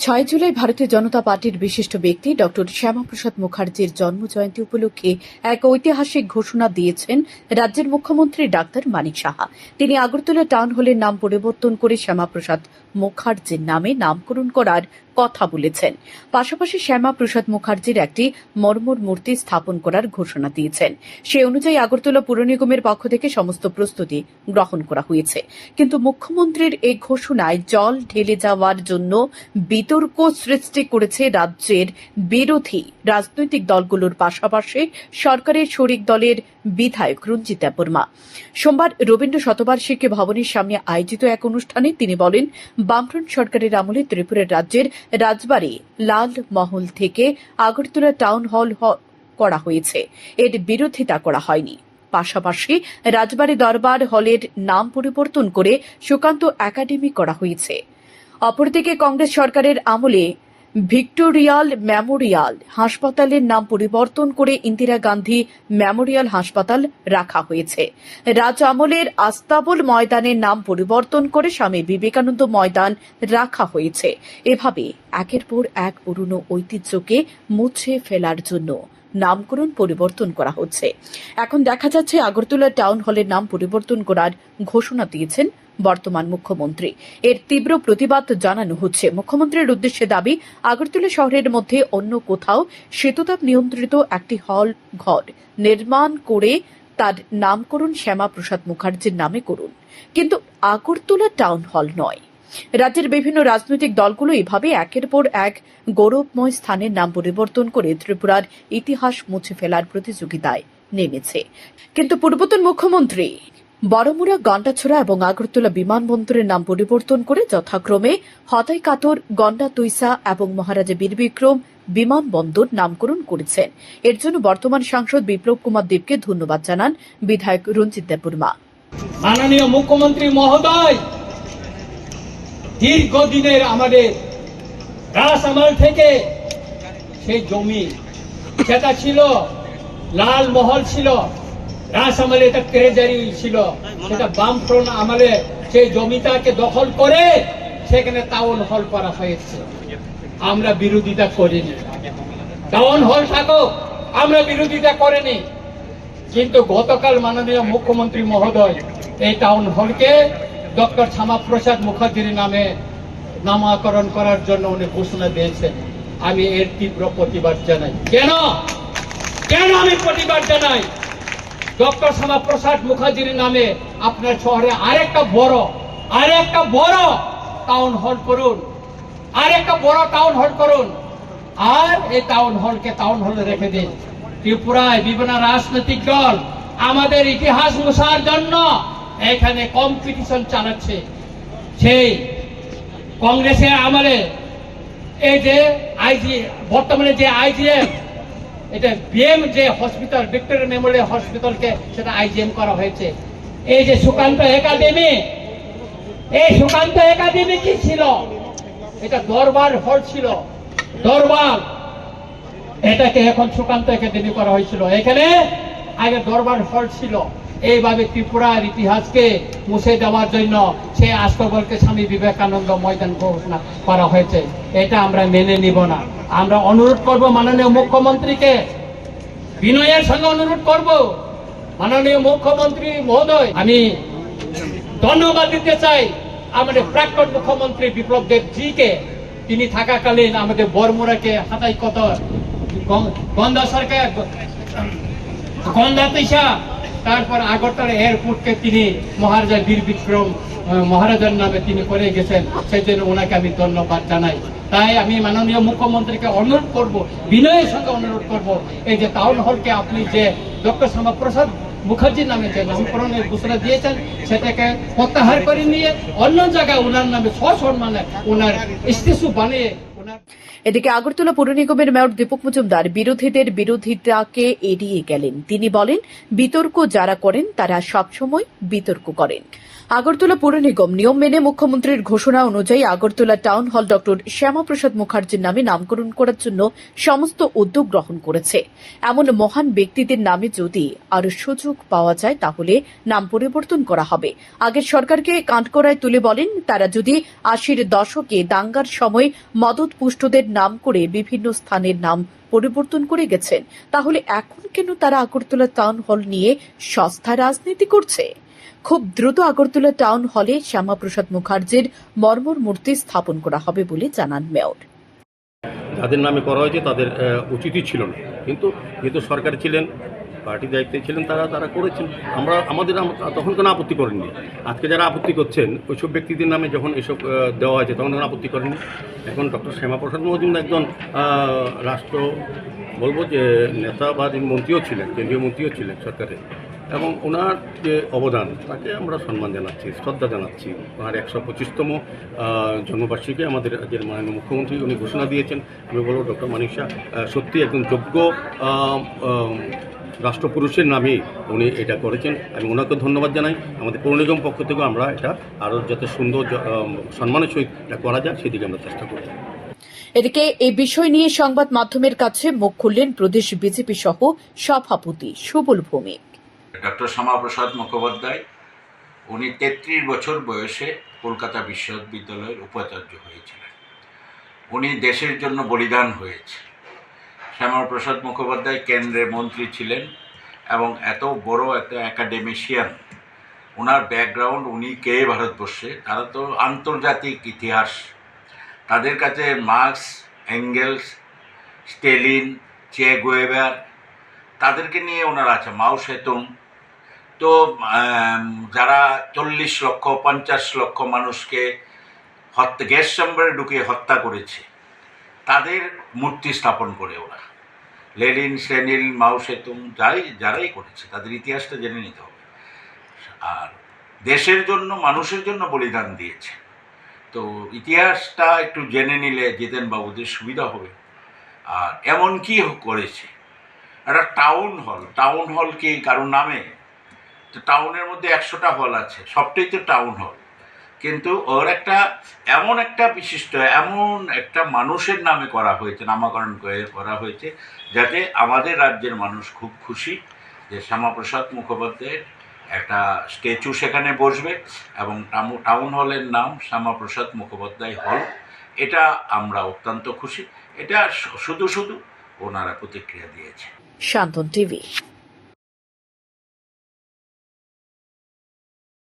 ছয় জুলাই ভারতীয় জনতা পার্টির বিশিষ্ট ব্যক্তি ডক্টর শ্যামাপ্রসাদ মুখার্জির জন্মজয়ন্তী উপলক্ষে এক ঐতিহাসিক ঘোষণা দিয়েছেন রাজ্যের মুখ্যমন্ত্রী ডাক্তার মানিক সাহা। তিনি আগরতলা টাউন হলের নাম পরিবর্তন করে শ্যামাপ্রসাদ মুখার্জির নামে নামকরণ করার কথা বলেছেন। পাশাপাশি শ্যামাপ্রসাদ মুখার্জির একটি মর্মর মূর্তি স্থাপন করার ঘোষণা দিয়েছেন। সে অনুযায়ী আগরতলা পুর নিগমের পক্ষ থেকে সমস্ত প্রস্তুতি গ্রহণ করা হয়েছে। কিন্তু মুখ্যমন্ত্রীর এই ঘোষণায় জল ঢেলে যাওয়ার জন্য বিতর্ক সৃষ্টি করেছে রাজ্যের বিরোধী রাজনৈতিক দলগুলোর পাশাপাশি সরকারের শরিক দলের বিধায়ক রঞ্জিত দেববর্মা। সোমবার রবীন্দ্র শতবার্ষিকী ভবনের সামনে আয়োজিত এক অনুষ্ঠানে তিনি বলেন, বামফ্রন্ট সরকারের আমলে ত্রিপুরার রাজ্যের রাজবাড়ী লালমহল থেকে আগরতলা টাউন হল করা হয়েছে, এর বিরোধিতা করা হয়নি। পাশাপাশি রাজবাড়ী দরবার হলের নাম পরিবর্তন করে সুকান্ত একাডেমি করা হয়েছে। অপরদিকে কংগ্রেস সরকারের আমলে ভিক্টোরিয়াল মেমোরিয়াল হাসপাতালের নাম পরিবর্তন করে ইন্দিরা গান্ধী মেমোরিয়াল হাসপাতাল রাখা হয়েছে। রাজ আমলের আস্তাবল ময়দানের নাম পরিবর্তন করে স্বামী বিবেকানন্দ ময়দান রাখা হয়েছে। এভাবে একের পর এক পুরনো ঐতিহ্যকে মুছে ফেলার জন্য নামকরণ পরিবর্তন করা হচ্ছে। এখন দেখা যাচ্ছে আগরতলা টাউন হলের নাম পরিবর্তন করার ঘোষণা দিয়েছেন বর্তমান মুখ্যমন্ত্রী। এর তীব্র প্রতিবাদ জানানো হচ্ছে। মুখ্যমন্ত্রীর উদ্দেশ্যে দাবি, আগরতলা শহরের মধ্যে অন্য কোথাও শীততাপ নিয়ন্ত্রিত একটি হল ঘর নির্মাণ করে তার নামকরণ শ্যামাপ্রসাদ মুখার্জির নামে করুন, কিন্তু আগরতলা টাউন হল নয়। রাজ্যের বিভিন্ন রাজনৈতিক দলগুলো এভাবে একের পর এক গৌরবময় স্থানের নাম পরিবর্তন করে ত্রিপুরার ইতিহাস মুছে ফেলার প্রতিযোগিতায় নেমেছে। কিন্তু পূর্বতন মুখ্যমন্ত্রী বড়মুড়া, গন্ডাছড়া এবং আগরতলা বিমানবন্দরের নাম পরিবর্তন করে যথাক্রমে হতাইকাতর, গন্ডাতুইসা এবং মহারাজা বীরবিক্রম বিমানবন্দর নামকরণ করেছেন। এর জন্য বর্তমান সাংসদ বিপ্লব কুমার দেবকে ধন্যবাদ জানান বিধায়ক রঞ্জিত দেববর্মা। মাননীয় মুখ্যমন্ত্রী মহোদয়, দীর্ঘদিনের আমাদের রাস আমল থেকে সেই জমি যেটা ছিল লালমহল ছিল, রাস আমলে এটা ট্রেজারি ছিল, সেটা বামফ্রন্ট আমলে সেই জমিটাকে দখল করে সেখানে টাউন হল করা হয়েছে। আমরা বিরোধিতা করিনি, টাউন হল থাকুক, আমরা বিরোধিতা করিনি। কিন্তু গতকাল মাননীয় মুখ্যমন্ত্রী মহোদয় এই টাউন হলকে ডক্টর শ্যামাপ্রসাদ মুখার্জির নামে নামকরণ করার জন্য উনি ঘোষণা দিয়েছেন। আমি এর তীব্র প্রতিবাদ জানাই। কেন আমি প্রতিবাদ জানাই? ডক্টর শ্যামাপ্রসাদ মুখার্জির নামে আপনার শহরে আরেকটা বড় টাউন হল করুন, আর এই টাউন হলকে টাউন হলে রেখে দিন। ত্রিপুরায় বিভিন্ন রাজনৈতিক দল আমাদের ইতিহাস মুছার জন্য এখানে কম্পিটিশন চালাচ্ছে। সেই কংগ্রেসের আমলে এই যে বর্তমানে যে আইজিএম, এটা বিএম যে হসপিটাল, ভিক্টোরিয়া মেমোরিয়াল হসপিটালকে সেটা আইজিএম করা হয়েছে। এই যে সুকান্ত একাডেমি, এই সুকান্ত একাডেমি কি ছিল? এটা দরবার হল ছিল, দরবার, এটাকে এখন সুকান্ত একাডেমি করা হয়েছিল। এখানে আগে দরবার হল ছিল। এইভাবে ত্রিপুরার ইতিহাসকে মুছে দেওয়ার জন্য সেই আস্তবলকে স্বামী বিবেকানন্দ ময়দান ঘোষণা করা হয়েছে। এটা আমরা মেনে নিব না। আমরা অনুরোধ করব মাননীয় মুখ্যমন্ত্রীকে, বিনয়ের সঙ্গে অনুরোধ করব, মাননীয় মুখ্যমন্ত্রী মহোদয়, আমি ধন্যবাদ দিতে চাই আমাদের প্রাক্তন মুখ্যমন্ত্রী বিপ্লব দেবজিকে। তিনি থাকাকালীন আমাদের বড়মুড়াকে হাতাইকাতর, গন্ডাছড়াকে গন্ডাতুইসা, তারপর আগরতলা এয়ারপোর্টকে তিনি মহারাজা বীরবিক্রম মহারাজার নামে তিনি করে গেছেন। সেই জন্য ওনাকে আমি ধন্যবাদ জানাই। তাই আমি মাননীয় মুখ্যমন্ত্রীকে অনুরোধ করব, বিনয়ের সঙ্গে অনুরোধ করব, এই যে টাউন হলকে আপনি যে ডক্টর শ্যামাপ্রসাদ মুখার্জির নামে যে নামকরণের ঘোষণা দিয়েছেন সেটাকে প্রত্যাহার করে নিয়ে অন্য জায়গায় ওনার নামে সসম্মানে ওনার স্ট্যাচু বানিয়ে। এদিকে আগরতলা পুর নিগমের মেয়র দীপক মজুমদার বিরোধীদের বিরোধিতাকে এড়িয়ে গেলেন। তিনি বলেন, বিতর্ক যারা করেন তারা সবসময় বিতর্ক করেন। আগরতলা পৌর নিগম নিয়ম মেনে মুখ্যমন্ত্রীর ঘোষণা অনুযায়ী Agartala town hall doctor Shyamaprasad মুখার্জির নামে নামকরণ করার জন্য সমস্ত উদ্যোগ গ্রহণ করেছে। এমন মহান ব্যক্তিদের নামে যদি আরও সুযোগ পাওয়া যায় তাহলে নাম পরিবর্তন করা হবে। আগের সরকারকে কাঠগড়ায় তুলে বলেন, তারা যদি ৮০-র দশকে দাঙ্গার সময় মদত পুষ্টদের নাম করে বিভিন্ন স্থানের নাম পরিবর্তন করে গেছেন, তাহলে এখন কেন তারা আগরতলা টাউন হল নিয়ে সস্তা রাজনীতি করছে? খুব দ্রুত আগরতলা টাউন হলে শ্যামাপ্রসাদ মুখার্জির মর্মর মূর্তি স্থাপন করা হবে বলে জানান মেয়র। যাদের নামে করা হয়েছে তাদের উচিতই ছিল না, কিন্তু যেহেতু সরকার ছিলেন, পার্টি দায়িত্বে ছিলেন, তারা করেছেন। আমাদের তখন কোনো আপত্তি করেননি। আজকে যারা আপত্তি করছেন ওইসব ব্যক্তিদের নামে যখন এসব দেওয়া হয়েছে তখন কোনো আপত্তি করেননি। এখন ডক্টর শ্যামাপ্রসাদ মজুমদার একজন রাষ্ট্র বলবো যে নেতা বা মন্ত্রীও ছিলেন, কেন্দ্রীয় মন্ত্রীও ছিলেন সরকারের, এবং ওনার যে অবদান তাকে আমরা সম্মান জানাচ্ছি, শ্রদ্ধা জানাচ্ছি। ওনার ১২৫তম জন্মবার্ষিকী আমাদের রাজ্যের মাননীয় মুখ্যমন্ত্রী উনি ঘোষণা দিয়েছেন। আমি বলব ডক্টর মানিক শাহ সত্যি একজন যোগ্য রাষ্ট্রপুরুষের নামে উনি এটা করেছেন। আমি ওনাকে ধন্যবাদ জানাই। আমাদের পৌর নিগম পক্ষ থেকেও আমরা এটা আরও যাতে সুন্দর সম্মানের সহিত এটা করা যায় সেদিকে আমরা চেষ্টা করব। এদিকে এই বিষয় নিয়ে সংবাদ মাধ্যমের কাছে মুখ খুললেন প্রদেশ বিজেপি সহ সভাপতি সুবল ভৌমিক। ডক্টর শ্যামাপ্রসাদ মুখোপাধ্যায় উনি ৩৩ বছর বয়সে কলকাতা বিশ্ববিদ্যালয়ের উপাচার্য হয়েছিলেন। উনি দেশের জন্য বলিদান হয়েছে। শ্যামাপ্রসাদ মুখোপাধ্যায় কেন্দ্রের মন্ত্রী ছিলেন এবং এত বড় একটা অ্যাকাডেমিশিয়ান। ওনার ব্যাকগ্রাউন্ড, উনি কে ভারতবর্ষে, তারা তো আন্তর্জাতিক ইতিহাস। তাদের কাছে মার্কস, এঙ্গেলস, স্টেলিন, চে গুয়েভার, তাদেরকে নিয়ে ওনারা আছে, মাও সেতুং। তো যারা ৪০ লক্ষ ৫০ লক্ষ মানুষকে গ্যাস চেম্বারে ঢুকিয়ে হত্যা করেছে, তাদের মূর্তি স্থাপন করে ওরা। লেনিন, স্টেলিন, মাও সেতুং যারাই করেছে তাদের ইতিহাসটা জেনে নিতে হবে। আর দেশের জন্য, মানুষের জন্য বলিদান দিয়েছে। তো ইতিহাসটা একটু জেনে নিলে জিতেনবাবুদের সুবিধা হবে। আর এমন কি করেছে, একটা টাউন হল কি কারোর নামে? তো টাউনের মধ্যে ১০০টা হল আছে, সবটাই তো টাউন হল, কিন্তু ওর এমন একটা বিশিষ্ট, এমন একটা মানুষের নামে করা হয়েছে, নামকরণ করা হয়েছে, যাতে আমাদের রাজ্যের মানুষ খুব খুশি যে শ্যামাপ্রসাদ মুখোপাধ্যায়ের একটা স্ট্যাচু সেখানে বসবে এবং টাউন হলের নাম শ্যামাপ্রসাদ মুখোপাধ্যায় হল। এটা আমরা অত্যন্ত খুশি। এটা শুধু ওনারা প্রতিক্রিয়া দিয়েছে। শান্তন টিভি।